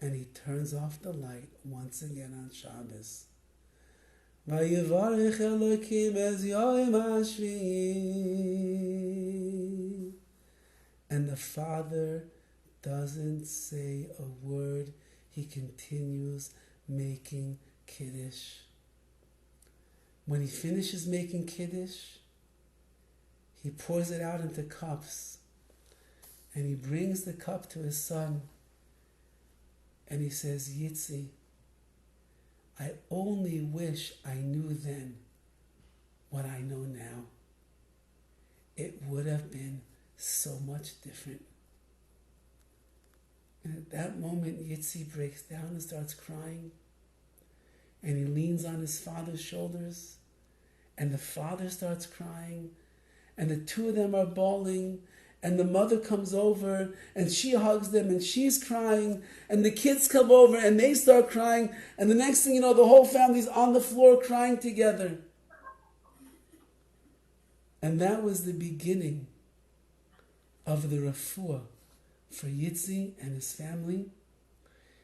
and he turns off the light once again on Shabbos. Vayivarech Elokim ez yoim hashvi'i. And the father doesn't say a word. He continues making Kiddush. When he finishes making Kiddush, he pours it out into cups. And he brings the cup to his son. And he says, Yitzi, I only wish I knew then what I know now. It would have been so much different. And at that moment, Yitzi breaks down and starts crying. And he leans on his father's shoulders. And the father starts crying. And the two of them are bawling. And the mother comes over and she hugs them and she's crying. And the kids come over and they start crying. And the next thing you know, the whole family's on the floor crying together. And that was the beginning of the refuah for Yitzi and his family.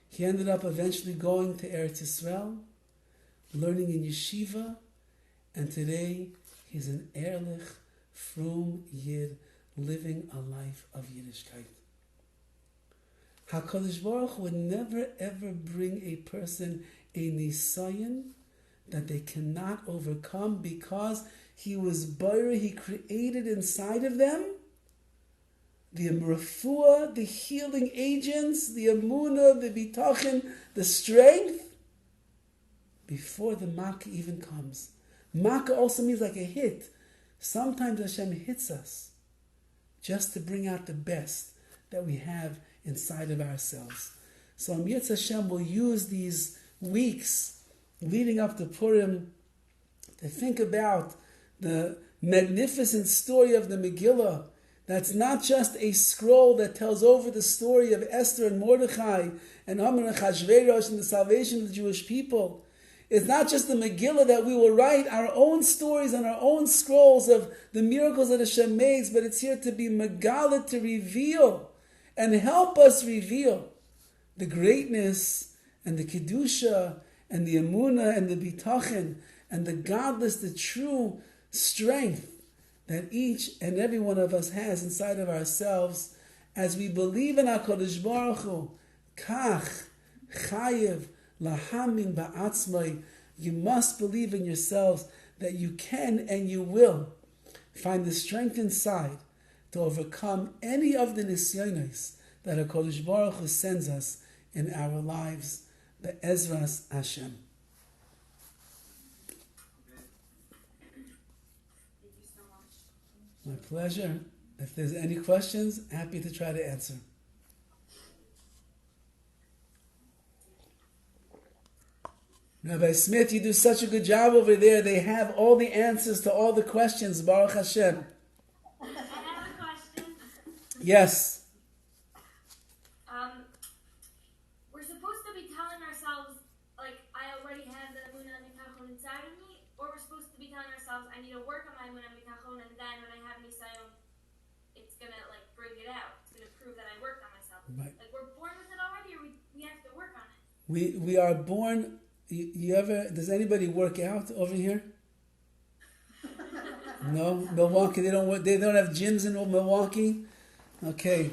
He ended up eventually going to Eretz Yisrael, learning in yeshiva. And today he's an Ehrlich, Frum Yid, living a life of Yiddishkeit. HaKadosh Baruch Hu would never ever bring a person a nisayon that they cannot overcome, because he was Bayer, he created inside of them the refuah, the healing agents, the emunah, the bitachon, the strength, before the makkah even comes. Makkah also means like a hit. Sometimes Hashem hits us just to bring out the best that we have inside of ourselves. So Yitz Hashem will use these weeks leading up to Purim to think about the magnificent story of the Megillah. That's not just a scroll that tells over the story of Esther and Mordechai and Haman and Achashverosh and the salvation of the Jewish people. It's not just the Megillah that we will write our own stories and our own scrolls of the miracles that Hashem makes, but it's here to be Megala, to reveal and help us reveal the greatness and the Kedusha and the Emunah and the Bitachon and the godless, the true strength that each and every one of us has inside of ourselves as we believe in HaKadosh Baruch Hu. Kach, Chayev, Lahamin ba'atzmai. You must believe in yourselves that you can and you will find the strength inside to overcome any of the nisyonos that HaKadosh Baruch Hu sends us in our lives. Be'ezras Hashem. Thank you so much. My pleasure. If there's any questions, happy to try to answer. Rabbi Smith, you do such a good job over there. They have all the answers to all the questions. Baruch Hashem. I have a question. Yes. We're supposed to be telling ourselves, like, I already have the Emunah and Bitachon inside of me, or we're supposed to be telling ourselves, I need to work on my Emunah and Bitachon, and then when I have Nisayon, it's going to, like, bring it out. It's going to prove that I worked on myself. Right. Like, we're born with it already, or we have to work on it? We are born. You ever? Does anybody work out over here? No, Milwaukee. They don't work. They don't have gyms in Milwaukee. Okay,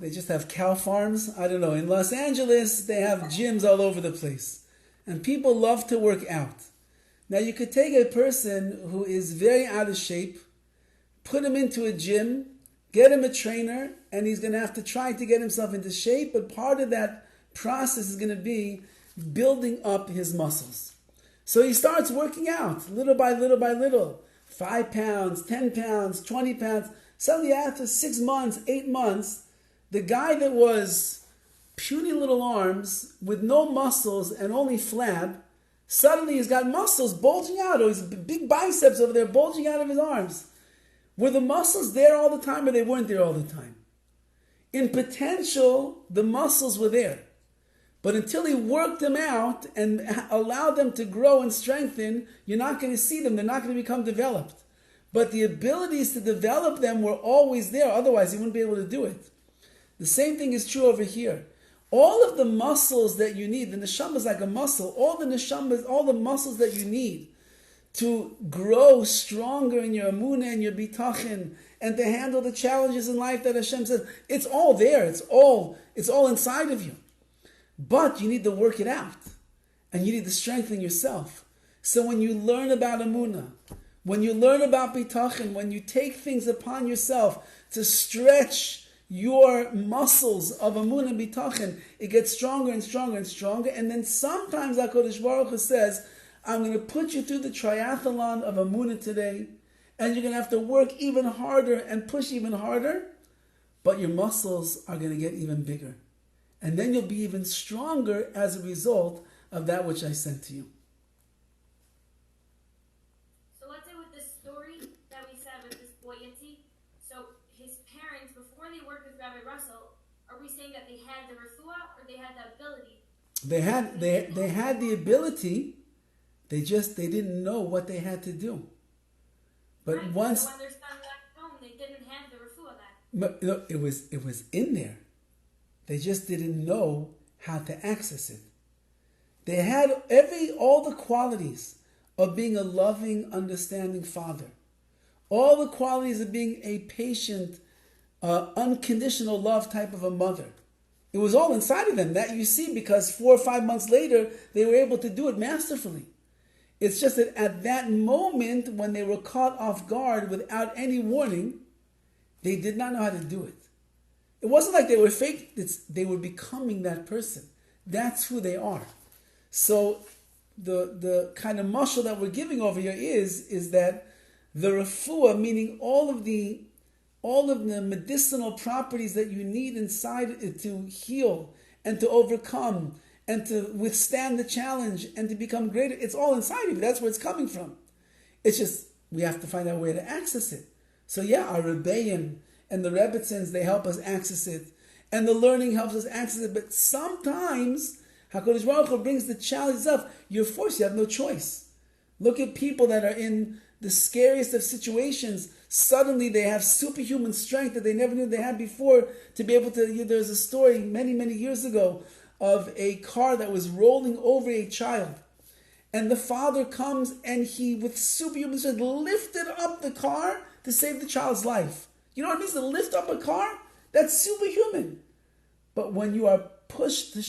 they just have cow farms. I don't know. In Los Angeles, they have gyms all over the place, and people love to work out. Now, you could take a person who is very out of shape, put him into a gym, get him a trainer, and he's going to have to try to get himself into shape. But part of that process is going to be building up his muscles. So he starts working out little by little by little. 5 pounds, 10 pounds, 20 pounds. Suddenly after 6 months, 8 months, the guy that was puny little arms with no muscles and only flab, suddenly he's got muscles bulging out, or his big biceps over there bulging out of his arms. Were the muscles there all the time, or they weren't there all the time? In potential, the muscles were there. But until he worked them out and allowed them to grow and strengthen, you're not going to see them. They're not going to become developed. But the abilities to develop them were always there. Otherwise, he wouldn't be able to do it. The same thing is true over here. All of the muscles that you need, the neshama is like a muscle, all the muscles that you need to grow stronger in your emunah and your bitachon and to handle the challenges in life that Hashem says, it's all there, it's all inside of you. But you need to work it out and you need to strengthen yourself. So when you learn about emunah, when you learn about bitachon, when you take things upon yourself to stretch your muscles of emunah and bitachon, it gets stronger and stronger and stronger. And then sometimes HaKadosh Baruch Hu says, I'm going to put you through the triathlon of emunah today, and you're going to have to work even harder and push even harder, but your muscles are going to get even bigger. And then you'll be even stronger as a result of that which I sent to you. So let's say with this story that we said with this boy Yitzi, so his parents, before they worked with Rabbi Russell, are we saying that they had the refuah or they had the ability? They had the ability, they didn't know what they had to do. But right. once... So when their son left home, they didn't have the refuah then. But no, it was in there. They just didn't know how to access it. They had all the qualities of being a loving, understanding father. All the qualities of being a patient, unconditional love type of a mother. It was all inside of them. That you see, because 4 or 5 months later, they were able to do it masterfully. It's just that at that moment, when they were caught off guard without any warning, they did not know how to do it. It wasn't like they were fake. They were becoming that person. That's who they are. So the kind of mashal that we're giving over here is that the refuah, meaning all of the medicinal properties that you need inside it to heal and to overcome and to withstand the challenge and to become greater, it's all inside of you. That's where it's coming from. It's just we have to find out a way to access it. So yeah, our Rebbeim and the Rebbitzins, they help us access it. And the learning helps us access it. But sometimes HaKadosh Baruch Hu brings the challenge up. You're forced, you have no choice. Look at people that are in the scariest of situations. Suddenly they have superhuman strength that they never knew they had before to be able to... There's a story many, many years ago of a car that was rolling over a child. And the father comes and he, with superhuman strength, lifted up the car to save the child's life. You know what it means to lift up a car? That's superhuman. But when you are pushed in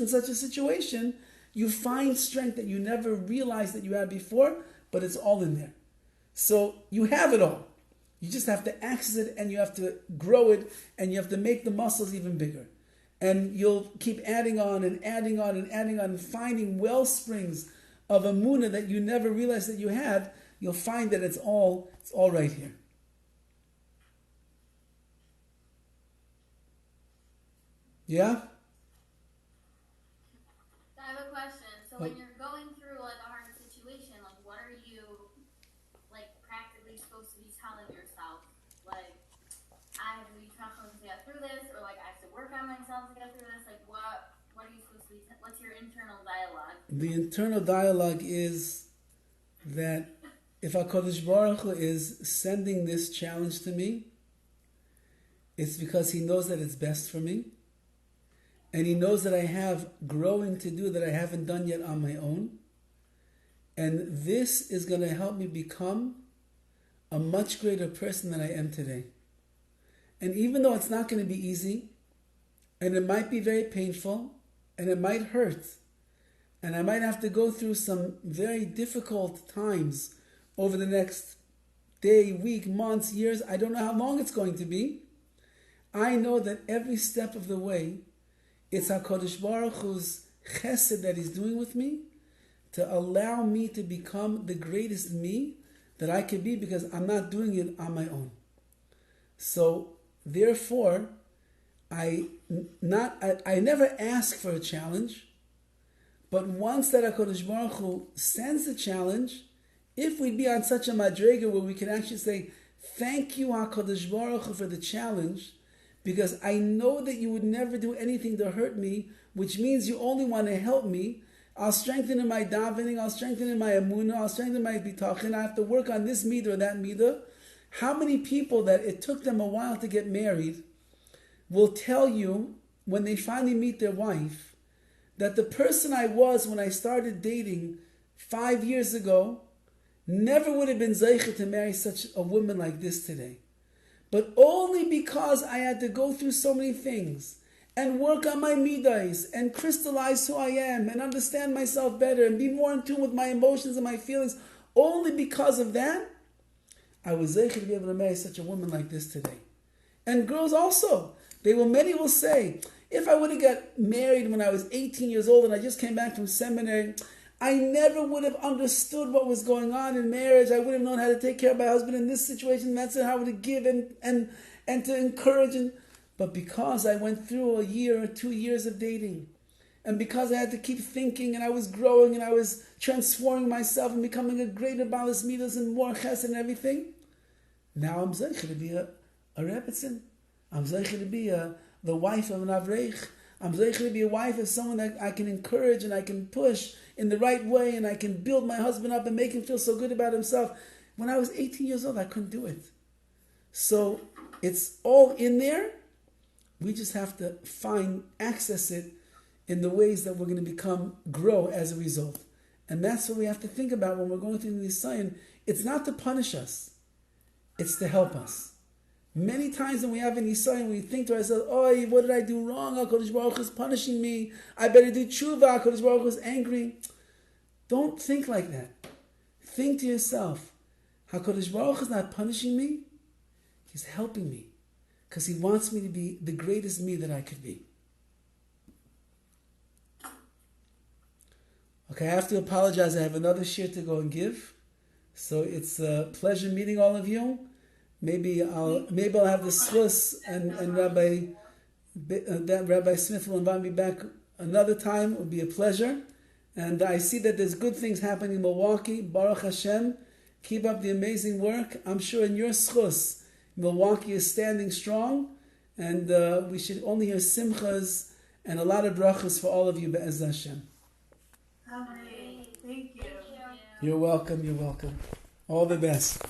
such a situation, you find strength that you never realized that you had before, but it's all in there. So you have it all. You just have to access it and you have to grow it and you have to make the muscles even bigger. And you'll keep adding on and adding on and adding on and finding well springs of emunah that you never realized that you had. You'll find that it's all right here. Yeah? I have a question. So when you're going through like a hard situation, like what are you like practically supposed to be telling yourself? Like I have to be tough to get through this, or like I have to work on myself to get through this. Like what are you supposed to be? What's your internal dialogue? The internal dialogue is that if HaKadosh Baruch Hu is sending this challenge to me, it's because He knows that it's best for me. And He knows that I have growing to do that I haven't done yet on my own. And this is going to help me become a much greater person than I am today. And even though it's not going to be easy, and it might be very painful, and it might hurt, and I might have to go through some very difficult times over the next day, week, months, years, I don't know how long it's going to be, I know that every step of the way, it's HaKadosh Baruch Hu's chesed that He's doing with me to allow me to become the greatest me that I can be, because I'm not doing it on my own. So, therefore, I never ask for a challenge, but once that HaKadosh Baruch Hu sends the challenge, if we'd be on such a madrega where we can actually say, thank you HaKadosh Baruch Hu for the challenge, because I know that you would never do anything to hurt me, which means you only want to help me. I'll strengthen in my davening, I'll strengthen in my emunah, I'll strengthen in my bitachon, I have to work on this midah or that midah. How many people that it took them a while to get married will tell you when they finally meet their wife, that the person I was when I started dating 5 years ago never would have been zeicha to marry such a woman like this today. But only because I had to go through so many things and work on my midas and crystallize who I am and understand myself better and be more in tune with my emotions and my feelings, only because of that, I was zeicha to be able to marry such a woman like this today. And girls also, many will say, if I would have got married when I was 18 years old and I just came back from seminary, I never would have understood what was going on in marriage. I would have known how to take care of my husband in this situation. That's how to give and to encourage. But because I went through a year or 2 years of dating, and because I had to keep thinking, and I was growing, and I was transforming myself and becoming a greater balas midas and more chesed and everything, now I'm zeicha to be a rebbetzin. I'm zeicha to be the wife of an avreich. I'm zeicha to be a wife of someone that I can encourage and I can push in the right way, and I can build my husband up and make him feel so good about himself. When I was 18 years old, I couldn't do it. So it's all in there. We just have to access it in the ways that we're going to grow as a result. And that's what we have to think about when we're going through the Nisayon. It's not to punish us. It's to help us. Many times when we have an Nisayon, we think to ourselves, oh, what did I do wrong? HaKadosh Baruch Hu is punishing me. I better do tshuva. HaKadosh Baruch Hu is angry. Don't think like that. Think to yourself, HaKadosh Baruch Hu is not punishing me. He's helping me. Because He wants me to be the greatest me that I could be. Okay, I have to apologize. I have another shir to go and give. So it's a pleasure meeting all of you. Maybe I'll have the schus and Rabbi Smith will invite me back another time. It would be a pleasure. And I see that there's good things happening in Milwaukee. Baruch Hashem. Keep up the amazing work. I'm sure in your schus, Milwaukee is standing strong. And we should only hear simchas and a lot of brachas for all of you, Be'ez Hashem. Thank you. You're welcome. All the best.